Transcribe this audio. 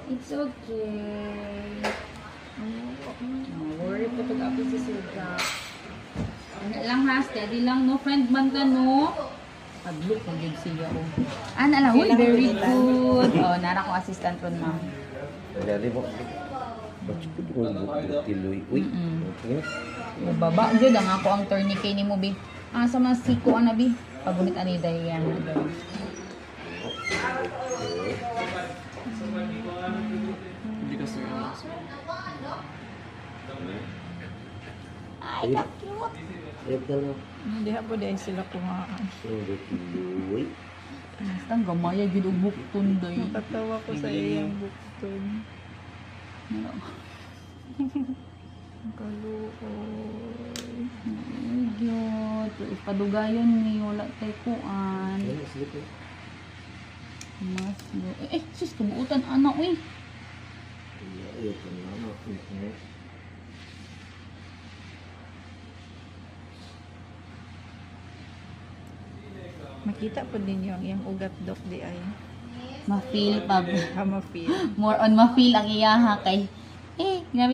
It's okay. Worry pa pag-api si Suga. Ano lang ha, steady lang no. Friend man ka no. Pag-look mo din siya ko. Ana lang, very good. Oh, nara ko assistant ron ma'am. Dali mo. Ba't ko tiloy? Uy. Baba, jud ang ako ang tourniquet ni mo bi. Sa mga siko ana bi. Pagunit ani day yan. Hindi ka sir. Ay, ka-cute. Ayop na lang. Hindi po dahil sila kumaan. Tiloy. Basta gamaya jud og bukton day. Nakatawa ko sa iyang bukton. Kaluoy. Cute. Ipadugayon ni wala tay kuan. Ayun, sige po. Mas sus kabuutan ana uy. Ayop na lang. Makita po ninyo ang iyang ugat dok di ay. Ma-feel pag Hama feel. more on ma-feel ang iyaha kay grabe